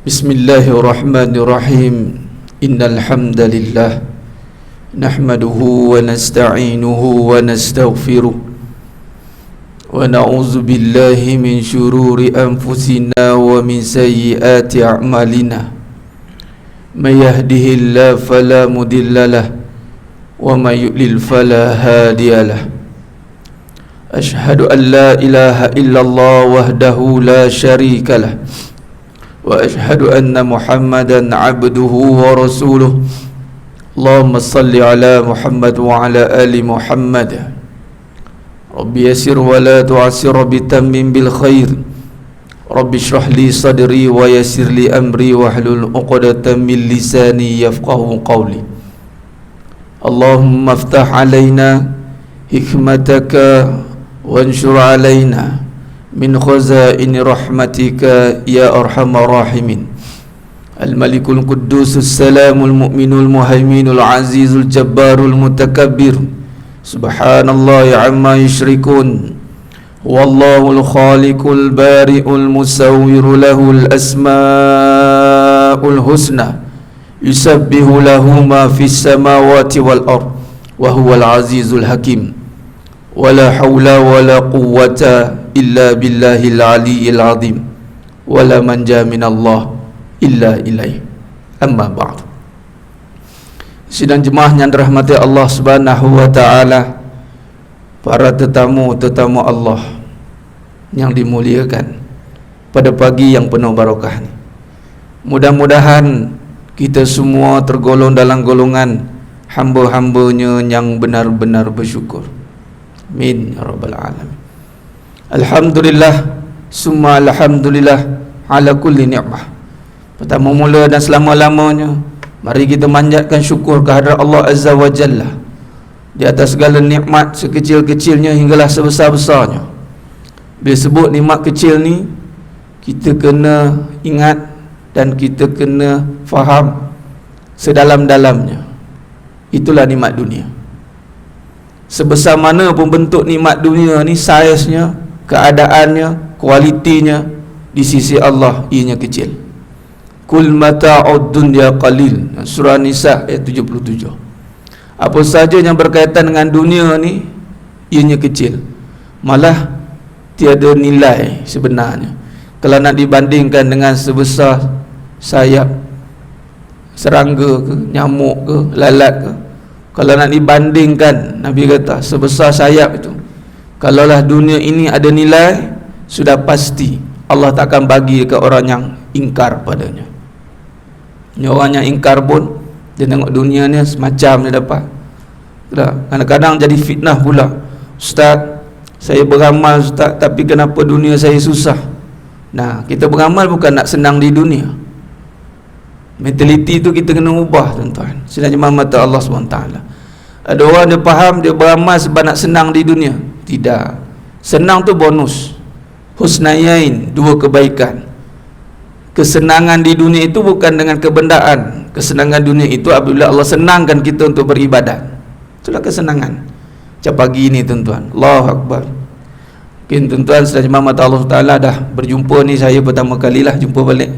Bismillahirrahmanirrahim. Innal hamdalillah nahmaduhu wa nasta'inuhu wa nastaghfiruh wa na'udzu billahi min shururi anfusina wa min sayyiati a'malina. May yahdihillahu fala mudhillalah wa may yudlil fala hadiyalah. Ashhadu an la ilaha illallah wahdahu la syarikalah wa ashhadu anna Muhammadan abduhu wa rasuluh. Allahumma salli ala Muhammad wa ala ali Muhammad. Rabbi yassir wa la tu'assir, Rabbi tammim bil khair. Rabbi shrah li sadri wa yassir li amri wahlul 'uqdatam min lisani yafqahu qawli. Allahumma iftah alaina hikmataka wanshur alaina min khazaini rahmatika ya arhamar rahimin. Al-Malikul Quddusus Salamul Mu'minul Muhaiminul Azizul Jabbarul Mutakabbir. Subhanallahi amma yushrikun. Wallahul Khaliqul Bari'ul Musawwiru lahul asma'ul husna. Yusabbihu lahu ma fis samawati wal ard wa huwal azizul hakim. Wala hawla wala quwwata illa billahil aliyyil azim. Wala manja minallah illa ilaih. Amma ba'd. Sidang jemaah yang dirahmati Allah Subhanahu wa taala, para tetamu Allah yang dimuliakan pada pagi yang penuh barakah ni. Mudah-mudahan kita semua tergolong dalam golongan hamba-hambanya yang benar-benar bersyukur. Amin ya rabbal alamin. Alhamdulillah summa alhamdulillah ala kulli ni'mah. Pertama mula dan selama-lamanya, mari kita manjatkan syukur kehadrat Allah Azza wa Jalla di atas segala nikmat, sekecil-kecilnya hinggalah sebesar-besarnya. Bila sebut nikmat kecil ni, kita kena ingat dan kita kena faham sedalam-dalamnya. Itulah nikmat dunia. Sebesar mana pun bentuk nikmat dunia ni, saiznya, keadaannya, kualitinya, di sisi Allah ianya kecil. Kul mata'ud dunya qalil. Surah Nisa ayat 77. Apa saja yang berkaitan dengan dunia ni, ianya kecil, malah tiada nilai sebenarnya kalau nak dibandingkan dengan sebesar sayap serangga ke, nyamuk ke, lalat ke. Kalau nak dibandingkan, Nabi kata sebesar sayap itu, kalaulah dunia ini ada nilai, sudah pasti Allah tak akan bagi dekat orang yang ingkar padanya. Orang yang ingkar pun, dia tengok dunia ni semacam dia dapat. Kadang-kadang jadi fitnah pula. Ustaz, saya beramal Ustaz, tapi kenapa dunia saya susah? Nah, kita beramal bukan nak senang di dunia. Mentaliti tu kita kena ubah, tuan-tuan. Sedangkan mata Allah SWT. Ada orang dia faham dia beramal sebab nak senang di dunia. Tidak. Senang tu bonus. Husnayain, dua kebaikan. Kesenangan di dunia itu bukan dengan kebendaan. Kesenangan dunia itu apabila Allah senangkan kita untuk beribadat. Itulah kesenangan. Macam pagi ni, tuan-tuan. Allahu Akbar. Mungkin tuan-tuan sedangkan mata Allah SWT dah berjumpa ni, saya pertama kalilah jumpa balik.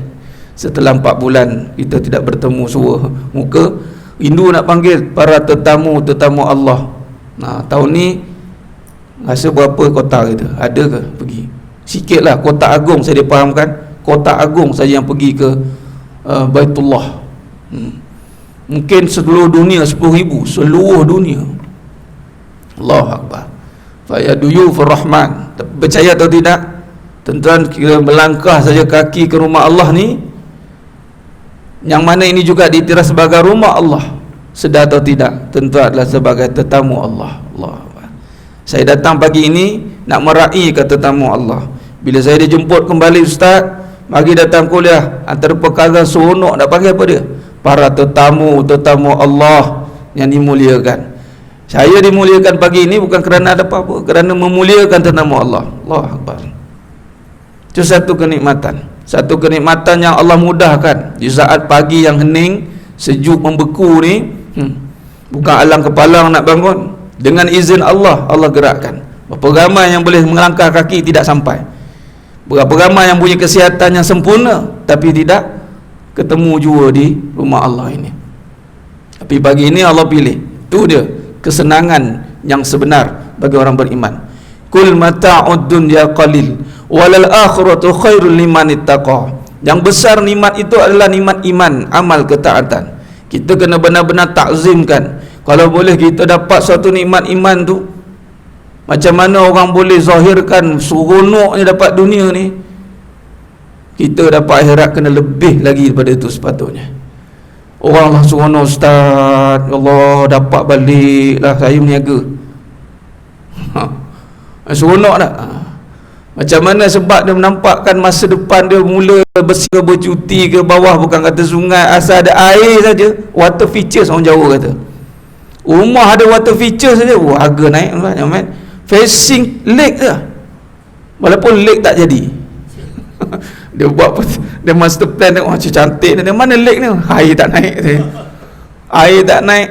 Setelah 4 bulan kita tidak bertemu suara muka. Rindu nak panggil para tetamu Allah. Nah, tahun ni rasa berapa kota kita? Ada ke pergi? Sikitlah Kota Agung saya dipahamkan. Kota Agung saja yang pergi ke Baitullah. Mungkin seluruh dunia 10,000, seluruh dunia. Allahu Akbar. Fa ya duyufur rahman. Percaya atau tidak? Tuan-tuan, kira melangkah saja kaki ke rumah Allah ni, yang mana ini juga diiktiraf sebagai rumah Allah, sedar atau tidak, tentu adalah sebagai tetamu Allah. Allah. Saya datang pagi ini nak meraih ke tetamu Allah. Bila saya dijemput kembali, Ustaz, mari datang kuliah. Antara perkara seronok nak panggil apa dia? Para tetamu Allah yang dimuliakan. Saya dimuliakan pagi ini bukan kerana ada apa-apa, kerana memuliakan tetamu Allah. Allahu Akbar. Itu satu kenikmatan. Satu kenikmatan yang Allah mudahkan di saat pagi yang hening, sejuk membeku ni. Bukan alang kepala nak bangun. Dengan izin Allah, Allah gerakkan. Berapa ramai yang boleh melangkah kaki tidak sampai. Berapa ramai yang punya kesihatan yang sempurna tapi tidak ketemu jua di rumah Allah ini. Tapi pagi ini Allah pilih, tu dia kesenangan yang sebenar bagi orang beriman. Kul mata'ud dunya qalil walal akhiratu khairul liman ittaqa. Yang besar nikmat itu adalah nikmat iman, amal ketaatan. Kita kena benar-benar takzimkan. Kalau boleh kita dapat suatu nikmat iman tu, macam mana orang boleh zahirkan seronoknya dapat dunia ni, kita dapat akhirat kena lebih lagi daripada itu sepatutnya. Orang lah seronok, ustaz, ya Allah dapat balik lah, saya meniaga. Seronok tak? Macam mana sebab dia menampakkan masa depan dia mula bersih bercuti ke bawah, bukan kata sungai, asal ada air saja, water features orang Jawa kata. Rumah ada water features saja, harga naik kan? Facing lake je, walaupun lake tak jadi. Dia buat dia master plan tengok macam cantik ni, mana lake ni, air tak naik. Air tak naik.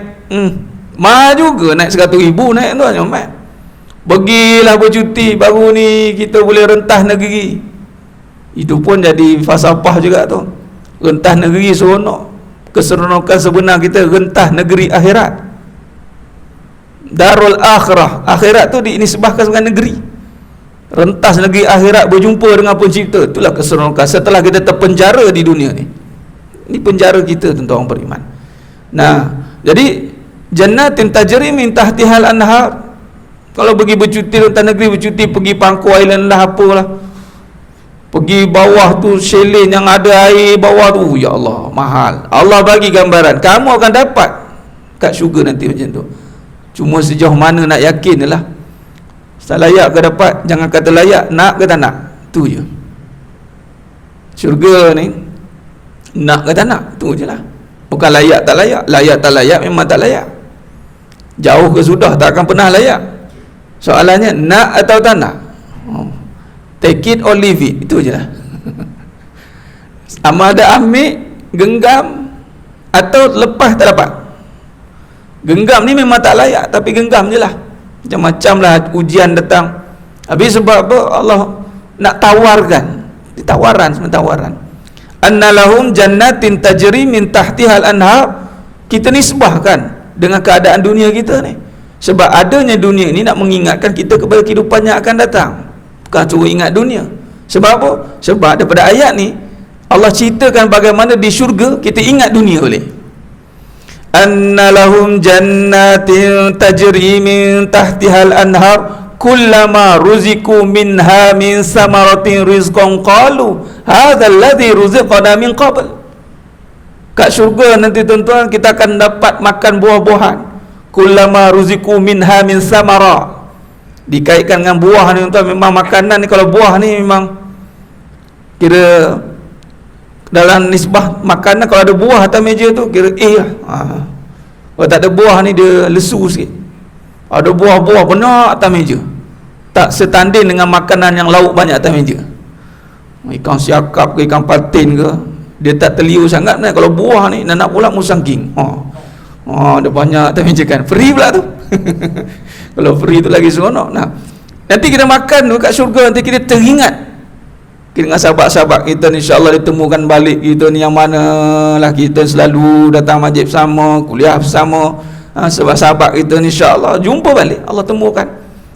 Mahal juga, naik 100,000 naik tu kan. Pergilah bercuti, baru ni kita boleh rentah negeri. Itu pun jadi falsafah juga tu. Rentah negeri seronok. Keseronokan sebenar kita rentah negeri akhirat. Darul akhirah, akhirat tu dinisbahkan sebagai negeri. Rentas negeri akhirat berjumpa dengan pencipta. Itulah keseronokan setelah kita terpenjara di dunia ni. Ini penjara kita tentu orang beriman. Nah, jadi jannatin tajri min tahtihal anhar. Kalau pergi bercuti rentas negeri, bercuti pergi Pangku Island lah, apalah, pergi bawah tu chalet yang ada air bawah tu, ya Allah mahal. Allah bagi gambaran, kamu akan dapat kat syurga nanti macam tu. Cuma sejauh mana nak yakin lah. Tak layak ke dapat, jangan kata layak, nak ke tak nak, tu je. Syurga ni nak ke tak nak, tu je lah. Bukan layak tak layak. Layak tak layak memang tak layak. Jauh ke sudah tak akan pernah layak. Soalannya nak atau tak nak. Take it or leave it, itu je lah. Sama ada ambil, genggam, atau lepas tak dapat. Genggam ni memang tak layak, tapi genggam je lah. Macam-macam lah ujian datang. Habis sebab apa? Allah nak tawarkan. Ditawaran, sebenarnya tawaran. Annalahum jannatin tajri min tahtihal anhar. Kita nisbahkan dengan keadaan dunia kita ni. Sebab adanya dunia ni nak mengingatkan kita kepada kehidupan yang akan datang. Bukan suruh ingat dunia. Sebab apa? Sebab daripada ayat ni Allah ceritakan bagaimana di syurga kita ingat dunia boleh. Annalahum jannatin tajri min tahtihal anhar kullama ruziku minha min samaratin rizqan qalu hadha alladhi ruziqana min qabl. Kat syurga nanti tuan-tuan kita akan dapat makan buah-buahan. Kullama ruziku minha min samara, dikaitkan dengan buah ni tuan. Memang makanan ni, kalau buah ni memang kira dalam nisbah makanan, kalau ada buah atas meja tu kira lah. Kalau tak ada buah ni dia lesu sikit. Ada buah-buah benar atas meja, tak setanding dengan makanan yang lauk banyak atas meja. Ikan siakap ke ikan patin ke, dia tak terliur sangat. Kalau buah ni nak pula musangking, ada banyak atas meja kan, free pula tu. Kalau free tu lagi seronok. Nah, nanti kita makan tu kat syurga, nanti kita teringat kita dengan sahabat-sahabat kita ni, insya-Allah ditemukan balik kita ni yang mana lah, kita selalu datang masjid bersama, kuliah bersama, sahabat-sahabat kita ni insya-Allah jumpa balik, Allah temukan,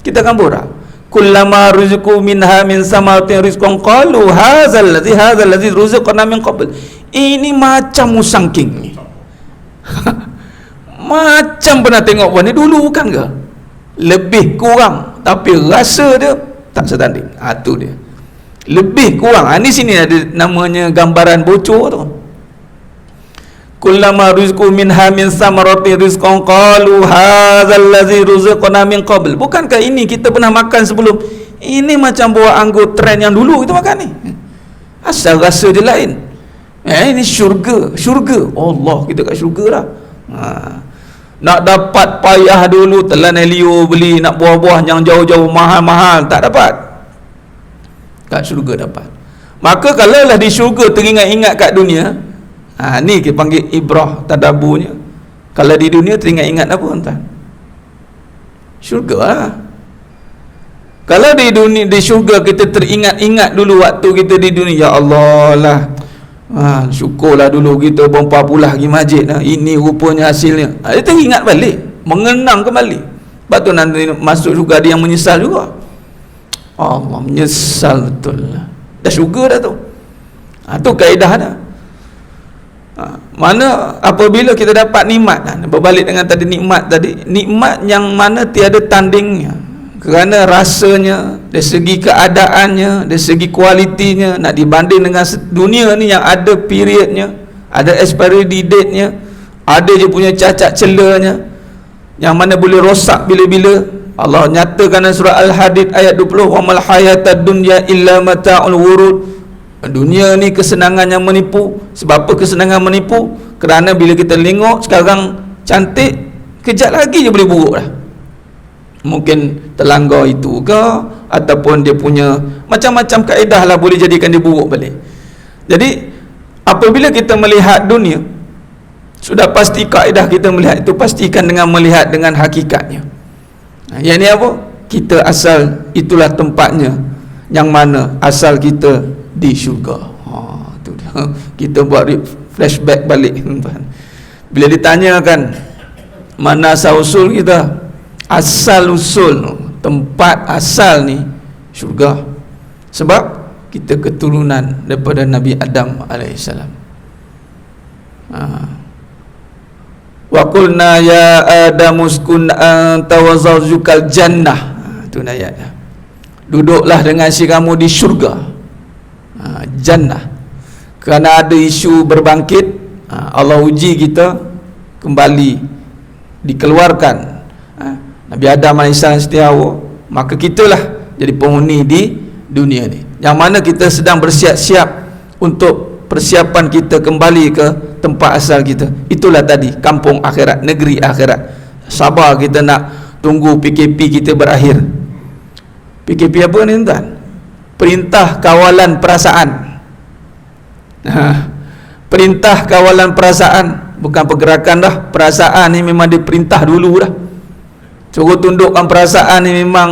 kita akan borak. Kullama rizqu minha min samaratin rizqan qalu hadzal ladzi ruziqna min qabl. Ini macam musangking ni. Macam pernah tengok buah ni dulu, bukan ke? Lebih kurang, tapi rasa dia tak setanding. Tu dia. Lebih kurang. Ni sini ada namanya gambaran bocor tu. Kullama rizqu minha min samaratin rizqan qalu hadzal ladzi ruziqna min qabl. Bukankah ini kita pernah makan sebelum? Ini macam buah anggur trend yang dulu kita makan ni. Asal rasa dia lain. Ini syurga. Syurga. Allah, kita kat syurga lah. Nak dapat payah dulu, telan Elio beli nak buah-buah yang jauh-jauh mahal-mahal, tak dapat. Kat syurga dapat. Maka kalau lah di syurga teringat-ingat kat dunia, ni kita panggil ibrah tadaburnya. Kalau di dunia teringat-ingat apa tuan? Syurga lah. Kalau di dunia, di syurga kita teringat-ingat dulu waktu kita di dunia, ya Allah lah, Syukurlah dulu kita berapa pula pergi masjid, ini rupanya hasilnya. Dia teringat balik, mengenang kembali. Lepas tu nanti masuk juga dia yang menyesal juga. Allah, menyesal betul. Dah syukur dah tu. Tu kaedah dah. Mana apabila kita dapat nikmat, berbalik dengan tadi nikmat tadi, nikmat yang mana tiada tandingnya, kerana rasanya, dari segi keadaannya, dari segi kualitinya, nak dibanding dengan dunia ni yang ada periodnya, ada expiry date-nya, ada je punya cacat celanya, yang mana boleh rosak bila-bila. Allah nyatakan dalam surah Al-Hadid ayat 20, wa mal hayatad dunya illa mata'ul ghurur. Dunia ni kesenangan yang menipu. Sebab apa kesenangan menipu? Kerana bila kita tengok sekarang cantik, kejap lagi je boleh buruk dah. Mungkin terlanggar itu ke, ataupun dia punya macam-macam kaedah lah boleh jadikan dia buruk balik. Jadi apabila kita melihat dunia, sudah pasti kaedah kita melihat itu pastikan dengan melihat dengan hakikatnya. Yang ni apa? Kita asal, itulah tempatnya, yang mana asal kita di syurga. Tu dia. Kita buat flashback balik. Bila ditanyakan mana asal usul kita, asal usul, tempat asal ni syurga. Sebab kita keturunan daripada Nabi Adam alaihissalam. Wa qulna ya Adam uskun anta wa zawjukal jannah. Tu ayat. Duduklah dengan si kamu di syurga. Jannah. Kerana ada isu berbangkit, Allah uji kita, kembali dikeluarkan Nabi Adam AS setiawa, maka kitalah jadi penghuni di dunia ni, yang mana kita sedang bersiap-siap untuk persiapan kita kembali ke tempat asal kita. Itulah tadi kampung akhirat, negeri akhirat. Sabar kita nak tunggu PKP kita berakhir. PKP apa ni tuan? Perintah kawalan perasaan. Perintah kawalan perasaan, bukan pergerakan dah. Perasaan ni memang diperintah dulu dah. Suruh tundukkan perasaan ni memang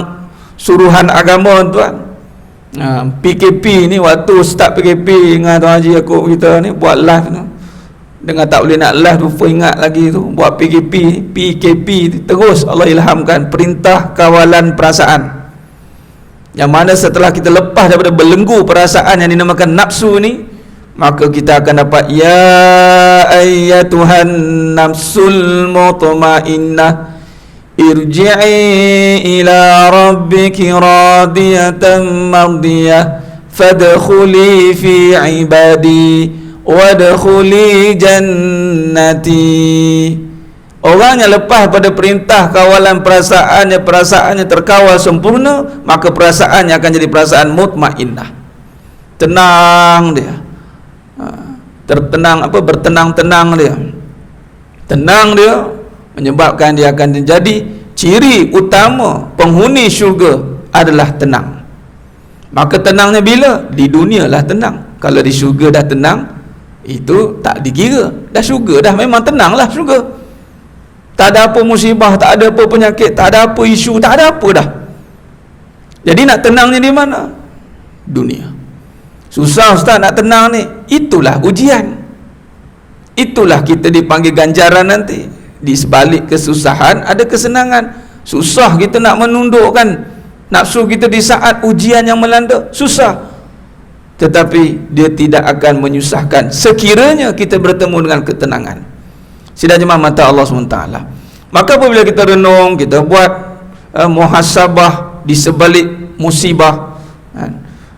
suruhan agama tuan. PKP ni, waktu start PKP dengan Tuan Haji aku kita ni buat live tu, dengan tak boleh nak live tu, ingat lagi tu, buat PKP terus Allah ilhamkan perintah kawalan perasaan, yang mana setelah kita lepas daripada belenggu perasaan yang dinamakan nafsu ni, maka kita akan dapat ya ayyatuhan nafsul mutmainnah irji'i ila rabbiki radiyatan mardiyah fadkhuli fi ibadi wadkhuli jannati. Orang yang lepas pada perintah kawalan perasaannya terkawal sempurna, maka perasaannya akan jadi perasaan mutmainnah, tenang dia, tertenang, bertenang-tenang dia, tenang dia, menyebabkan dia akan menjadi ciri utama penghuni syurga adalah tenang. Maka tenangnya bila? Di dunia lah tenang. Kalau di syurga dah tenang, itu tak dikira, dah syurga dah, memang tenang lah syurga. Tak ada apa musibah, tak ada apa penyakit, tak ada apa isu, tak ada apa dah. Jadi nak tenangnya di mana? Dunia. Susah ustaz nak tenang ni. Itulah ujian. Itulah kita dipanggil ganjaran nanti. Di sebalik kesusahan ada kesenangan. Susah kita nak menundukkan nafsu kita di saat ujian yang melanda, susah. Tetapi dia tidak akan menyusahkan sekiranya kita bertemu dengan ketenangan. Sidang jemaah mata Allah SWT. Maka apabila kita renung, kita buat muhasabah di sebalik musibah,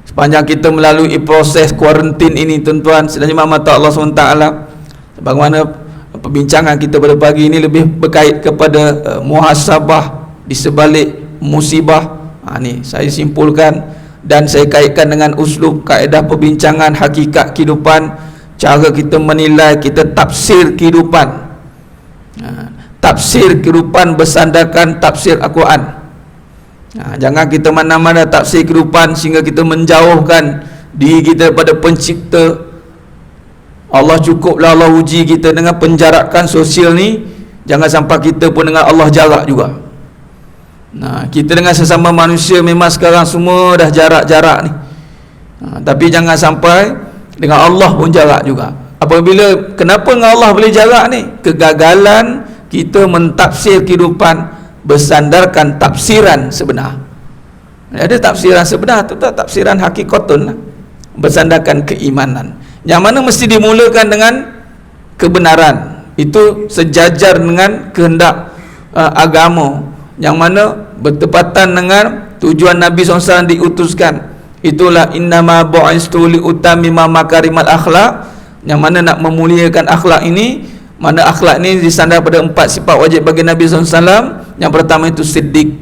sepanjang kita melalui proses kuarantin ini tuan-tuan, sidang jemaah mata Allah SWT, bagaimana perbincangan kita pada pagi ini lebih berkait kepada muhasabah di sebalik musibah. Ni saya simpulkan dan saya kaitkan dengan uslub kaedah perbincangan hakikat kehidupan, cara kita menilai, kita tafsir kehidupan. Tafsir kehidupan bersandarkan tafsir Al-Quran. Jangan kita mana-mana tafsir kehidupan sehingga kita menjauhkan diri kita daripada pencipta. Allah cukuplah Allah uji kita dengan penjarakan sosial ni. Jangan sampai kita pun dengan Allah jarak juga. Kita dengan sesama manusia memang sekarang semua dah jarak-jarak ni. Tapi jangan sampai Dengan Allah pun jarak juga. Apabila, kenapa dengan Allah boleh jarak ni? Kegagalan kita mentafsir kehidupan bersandarkan tafsiran sebenar. Ada tafsiran sebenar tu tak tafsiran hakikatun lah, bersandarkan keimanan, yang mana mesti dimulakan dengan kebenaran. Itu sejajar dengan kehendak agama, yang mana bertepatan dengan tujuan Nabi SAW diutuskan. Itulah innama bu'istu li utammima makarimal akhlak, yang mana nak memuliakan akhlak ini. Mana akhlak ini disandar pada 4 sifat wajib bagi Nabi SAW. Yang pertama itu siddiq,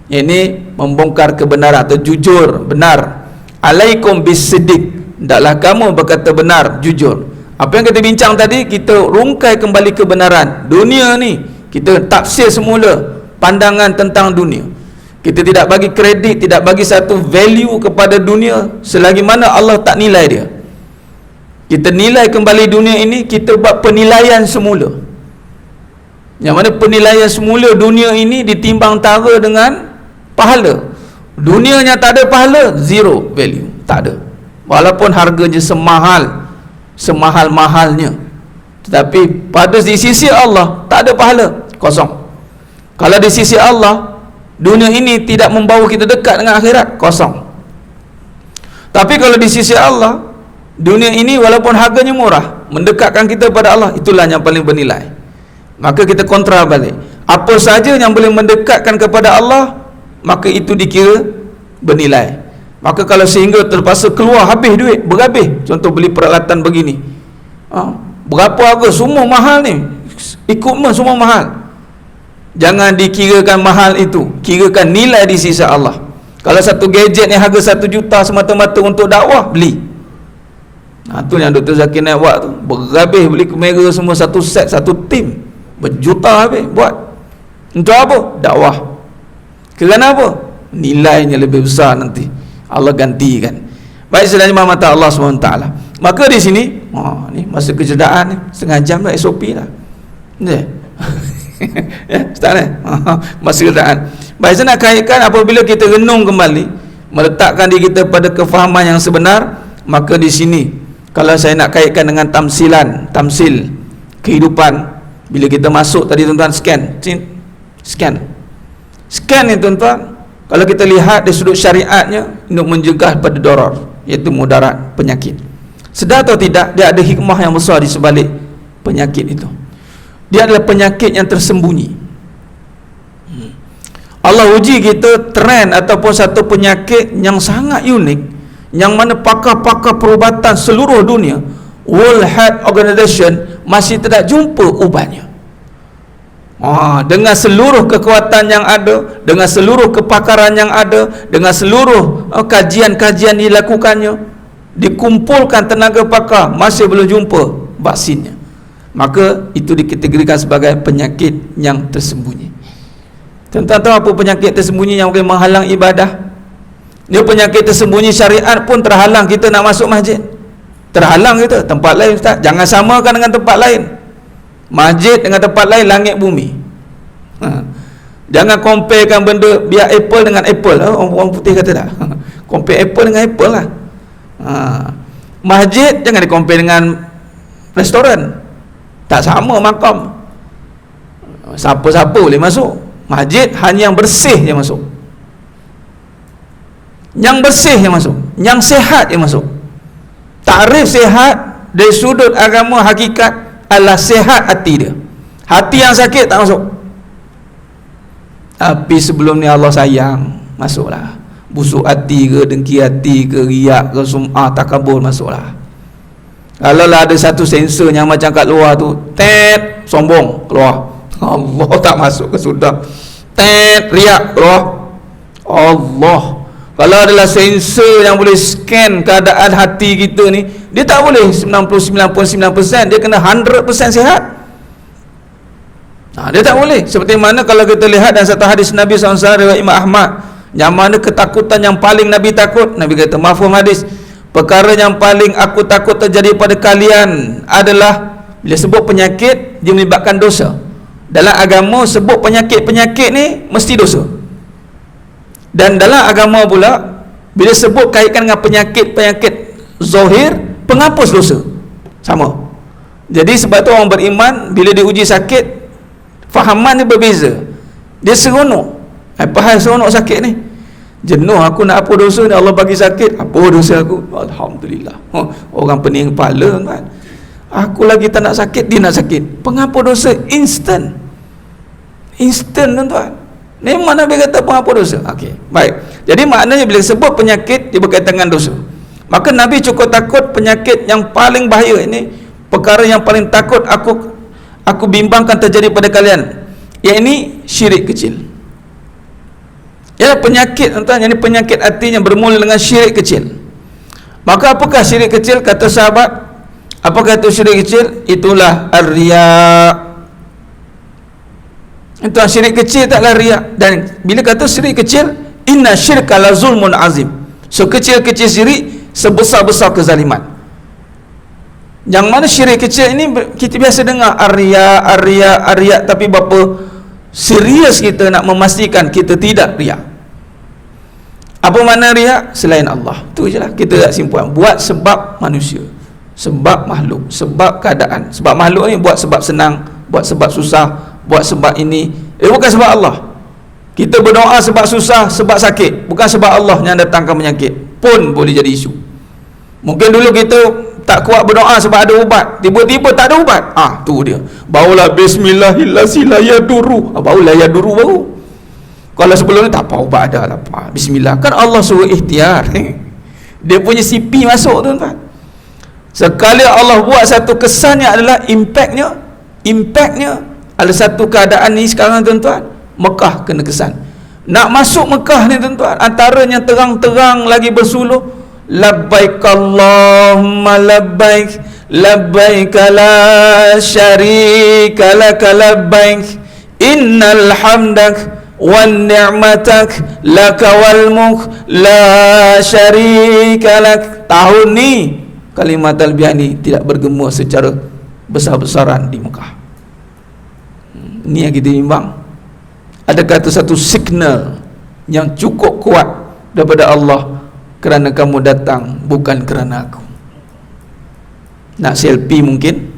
ini membongkar kebenaran atau jujur, benar. Alaikum bisiddiq, hendaklah kamu berkata benar, jujur. Apa yang kita bincang tadi, kita rungkai kembali kebenaran. Dunia ni kita tafsir semula pandangan tentang dunia. Kita tidak bagi kredit, tidak bagi satu value kepada dunia selagi mana Allah tak nilai dia. Kita nilai kembali dunia ini, kita buat penilaian semula. Yang mana penilaian semula dunia ini ditimbang tara dengan pahala. Dunianya tak ada pahala, zero value, tak ada. Walaupun harganya semahal-mahalnya, tetapi pada di sisi Allah tak ada pahala, kosong. Kalau di sisi Allah, dunia ini tidak membawa kita dekat dengan akhirat, kosong. Tapi kalau di sisi Allah, dunia ini walaupun harganya murah, mendekatkan kita pada Allah, itulah yang paling bernilai. Maka kita kontra balik, apa saja yang boleh mendekatkan kepada Allah, maka itu dikira bernilai. Maka kalau sehingga terpaksa keluar habis duit, berhabis, contoh beli peralatan begini, berapa harga, semua mahal ni, equipment semua mahal, jangan dikirakan mahal itu, kirakan nilai di sisi Allah. Kalau satu gadget ni harga 1 juta semata-mata untuk dakwah, beli. Tu yang Dr. Zakir Naik buat tu, berhabis beli kamera semua, satu set, satu tim, berjuta habis buat. Untuk apa? Dakwah. Kerana apa? Nilainya lebih besar nanti, Allah gantikan. Baik, selanjutnya mata Allah SWT. Maka di sini, ni masa kecerdaan ni, setengah jam dah, SOP dah. Ya, start ni. Masa kecerdaan. Baik, saya nak kaitkan apabila kita renung kembali, meletakkan diri kita pada kefahaman yang sebenar, maka di sini, kalau saya nak kaitkan dengan tamsil kehidupan, bila kita masuk tadi tuan-tuan, scan ni tuan-tuan, kalau kita lihat dari sudut syariatnya, untuk mencegah pada darar, iaitu mudarat, penyakit. Sedar atau tidak, dia ada hikmah yang besar di sebalik penyakit itu. Dia adalah penyakit yang tersembunyi. Allah uji kita trend ataupun satu penyakit yang sangat unik, yang mana pakar-pakar perubatan seluruh dunia, World Health Organization, masih tidak jumpa ubatnya. Dengan seluruh kekuatan yang ada, dengan seluruh kepakaran yang ada, dengan seluruh kajian-kajian dilakukannya, dikumpulkan tenaga pakar, masih belum jumpa vaksinnya. Maka itu dikategorikan sebagai penyakit yang tersembunyi. Tuan-tuan tahu apa penyakit tersembunyi yang boleh menghalang ibadah? Dia penyakit tersembunyi syariat pun terhalang kita nak masuk masjid. Terhalang kita, tempat lain Ustaz, jangan samakan dengan tempat lain. Masjid dengan tempat lain, langit bumi. Jangan comparekan benda, biar Apple dengan Apple. Orang putih kata tak? Compare Apple dengan Apple lah. Masjid jangan di-compare dengan restoran. Tak sama makam. Siapa-siapa boleh masuk. Masjid hanya yang bersih yang masuk. Yang bersih yang masuk. Yang sehat yang masuk. Takrif sehat dari sudut agama hakikat adalah sehat hati dia. Hati yang sakit tak masuk. Tapi sebelum ni Allah sayang, masuklah. Busuk hati ke, dengki hati ke, riak ke, sum'ah, takabur, masuklah. Kalau lah ada satu sensor yang macam kat luar tu, sombong, keluar. Allah tak masuk ke sudah. Riak, keluar. Allah. Kalau adalah sensor yang boleh scan keadaan hati kita ni, dia tak boleh 99.9%, dia kena 100% sihat. Dia tak boleh. Seperti mana kalau kita lihat dalam satu hadis Nabi SAW riwayat Imam Ahmad, yang mana ketakutan yang paling Nabi takut, Nabi kata, mafhum hadis, perkara yang paling aku takut terjadi pada kalian adalah bila sebut penyakit, dia melibatkan dosa. Dalam agama sebut penyakit-penyakit ni mesti dosa. Dan dalam agama pula, bila sebut kaitkan dengan penyakit-penyakit zahir, penghapus dosa. Sama. Jadi sebab tu orang beriman bila diuji sakit, fahaman dia berbeza. Dia seronok. Apa hal seronok sakit ni? Jenuh aku nak apa dosa ni, Allah bagi sakit, apa dosa aku? Alhamdulillah. Orang pening kepala kan. Aku lagi tak nak sakit, dia nak sakit. Penghapus dosa instant. Instant tuan-tuan. Memang Nabi kata penghapus dosa. Okey, baik. Jadi maknanya bila sebut penyakit dia berkaitan dengan dosa. Maka Nabi cukup takut penyakit yang paling bahaya ini, perkara yang paling takut aku bimbangkan terjadi pada kalian, iaitu syirik kecil. Ya, penyakit tuan-tuan, yang ini penyakit hati yang bermula dengan syirik kecil. Maka apakah syirik kecil? Kata sahabat, apakah itu syirik kecil? Itulah ar-riya. Itu syirik kecil taklah riya. Dan bila kata syirik kecil, inna syirka la zulmun azim. So kecil-kecil syirik, sebesar-besar kezaliman. Yang mana syirik kecil ini kita biasa dengar ar-riya, tapi berapa serius kita nak memastikan kita tidak riya. Apa makna riya? Selain Allah. Tu je lah kita tak simpulan. Buat sebab manusia, sebab makhluk, sebab keadaan. Sebab makhluk ni buat sebab senang, buat sebab susah, buat sebab ini, bukan sebab Allah. Kita berdoa sebab susah, sebab sakit, bukan sebab Allah yang datangkan penyakit pun boleh jadi isu. Mungkin dulu kita tak kuat berdoa sebab ada ubat, tiba-tiba tak ada ubat, tu dia, barulah bismillahirrahmanirrahim, barulah ya duru baru. Kalau sebelum ni tak apa, ubat ada lah, bismillah. Kan Allah suruh ikhtiar. Dia punya CP masuk tuan-tuan. Sekali Allah buat satu kesannya adalah impactnya ada satu keadaan ni sekarang tuan-tuan, Mekah kena kesan. Nak masuk Mekah ni tuan-tuan, antaranya terang-terang lagi bersuluh, labbaik Allahumma labbaik, labbaik la syarika lak labbaik, innal hamdak wan ni'matak laka wal mulk la syarika lak. Tahun ni kalimat talbiyah ni tidak bergema secara besar-besaran di Mekah. Ini yang kita bimbang. Ada kata satu signal yang cukup kuat daripada Allah, kerana kamu datang bukan kerana aku. Nak selfie mungkin,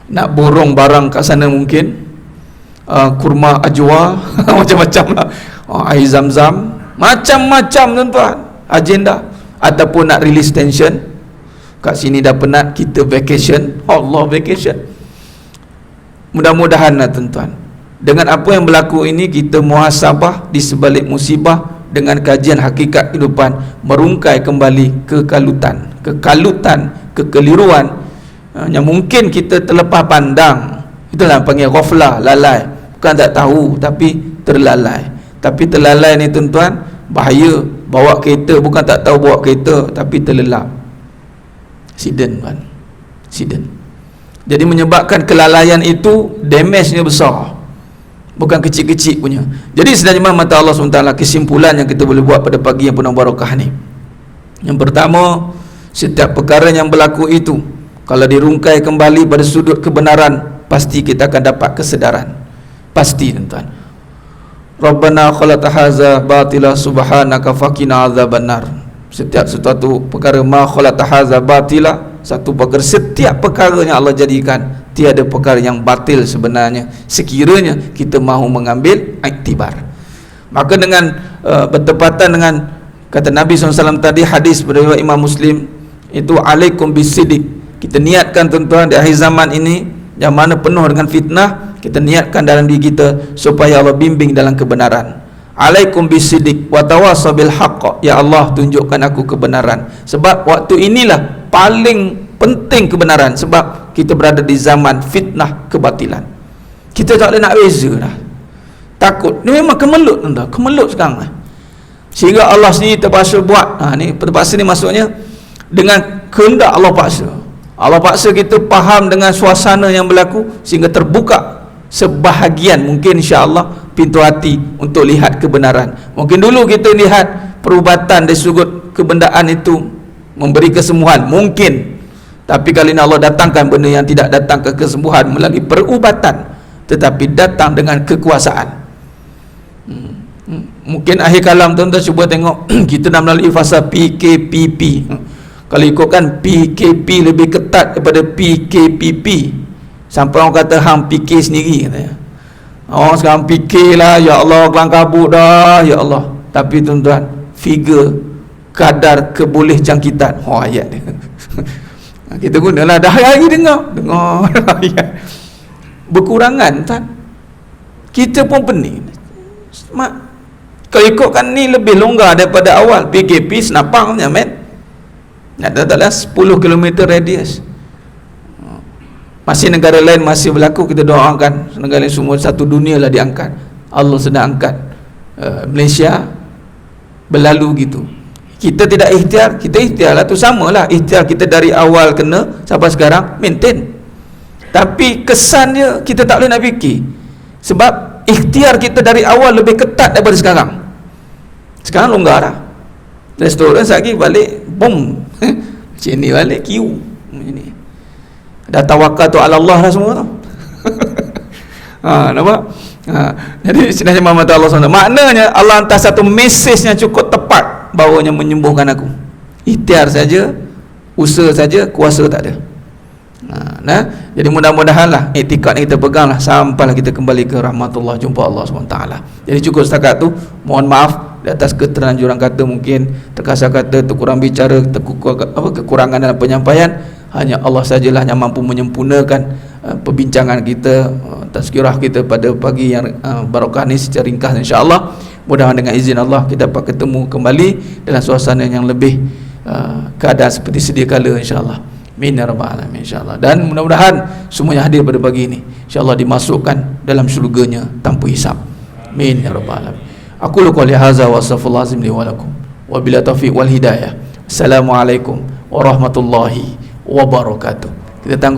nak borong barang kat sana mungkin, kurma ajwa, macam-macam lah, air zam-zam, macam-macam tuan-tuan agenda. Ataupun nak release tension, kat sini dah penat, kita vacation. Allah, vacation. Mudah-mudahan lah tuan-tuan, dengan apa yang berlaku ini kita muhasabah di sebalik musibah dengan kajian hakikat kehidupan, merungkai kembali kekalutan, kekeliruan yang mungkin kita terlepas pandang. Itulah panggil ghaflah, lalai. Bukan tak tahu, tapi terlalai. Tapi terlalai ni tuan-tuan bahaya. Bawa kereta bukan tak tahu bawa kereta, tapi terlelap. Accident kan, accident. Jadi menyebabkan kelalaian itu damage-nya besar, bukan kecil-kecil punya. Jadi sebenarnya mata Allah SWT, kesimpulan yang kita boleh buat pada pagi yang penuh barakah ni, yang pertama, setiap perkara yang berlaku itu kalau dirungkai kembali pada sudut kebenaran, pasti kita akan dapat kesedaran. Pasti tuan-tuan. Rabbana khalaqta hadza batila subhanaka faqina adzabannar. Setiap sesuatu perkara ma khalaqta hadza batila, satu perkara, setiap perkara yang Allah jadikan, tiada perkara yang batil sebenarnya sekiranya kita mahu mengambil iktibar. Maka dengan bertepatan dengan kata Nabi SAW tadi, hadis beriwayat Imam Muslim, itu alaikum bisidik. Kita niatkan tuan-tuan di akhir zaman ini yang mana penuh dengan fitnah, kita niatkan dalam diri kita supaya Allah bimbing dalam kebenaran. Alaikum bisidik wa tawassaw bil haqq. Ya Allah, tunjukkan aku kebenaran, sebab waktu inilah paling penting kebenaran, sebab kita berada di zaman fitnah kebatilan. Kita tak boleh nak beza dah. Takut. Ni memang kemelut tuan-tuan, kemelut sekarang. Sehingga Allah sendiri terpaksa buat. Ni terpaksa ni maksudnya dengan kehendak Allah paksa. Allah paksa kita faham dengan suasana yang berlaku, sehingga terbuka sebahagian mungkin insya-Allah pintu hati untuk lihat kebenaran. Mungkin dulu kita lihat perubatan dari sudut kebendaan itu memberi kesembuhan, mungkin. Tapi kali ini Allah datangkan benda yang tidak datang ke kesembuhan melalui perubatan, tetapi datang dengan kekuasaan. Mungkin akhir kalam tuan-tuan cuba tengok kita dah melalui fasa PKPP. Kalau ikutkan PKP lebih ketat daripada PKPP. Sampai orang kata hang fikir sendiri katanya. Orang sekarang fikirlah, ya Allah kelang kabut dah, ya Allah. Tapi tuan-tuan, figure kadar keboleh jangkitan. Ayat dia. Kita gunalah dah hari dengar ayat. Berkurangan tak? Kita pun pening. Kalau ikutkan ni lebih longgar daripada awal. PKP senapangnya men. Taklah 10 km radius. Masih negara lain masih berlaku, kita doakan negara lain semua satu dunia lah diangkat. Allah sedang angkat Malaysia berlalu gitu. Kita tidak ikhtiar, kita ikhtiar lah tu, samalah ikhtiar kita dari awal kena sampai sekarang maintain. Tapi kesan dia kita tak boleh nak fikir. Sebab ikhtiar kita dari awal lebih ketat daripada sekarang. Sekarang longgar lah. Restoran lagi balik bom. Macam ni balik queue. Ini. Dah tawakal tu ala Allah dah semua tu. Nampak? Jadi sebenarnya Muhammad Allah SWT, maknanya Allah hantar satu mesej yang cukup tepat bahawanya menyembuhkan aku. Ikhtiar saja, usaha saja, kuasa tak ada. Jadi mudah-mudahan lah iktikad ni kita pegang lah sampailah kita kembali ke rahmatullah, jumpa Allah SWT. Jadi cukup setakat tu. Mohon maaf di atas keterlanjuran kata, mungkin terkasar kata, terkurang bicara, kekurangan dalam penyampaian. Hanya Allah sajalah yang mampu menyempurnakan perbincangan kita, tazkirah kita pada pagi yang barakah ni secara ringkas insya-Allah. Mudah-mudahan dengan izin Allah kita dapat ketemu kembali dalam suasana yang lebih keadaan seperti sedia kala insya-Allah. Amin ya rabbal alamin insya-Allah. Dan mudah-mudahan semua yang hadir pada pagi ini insya-Allah dimasukkan dalam syurganya tanpa hisab. Amin ya rabbal alamin. Aku qouli hadza wa astaghfirullah azim li wa lakum. Wa bila taufiq wal hidayah. Assalamualaikum warahmatullahi wabarakatuh. Kita tangguh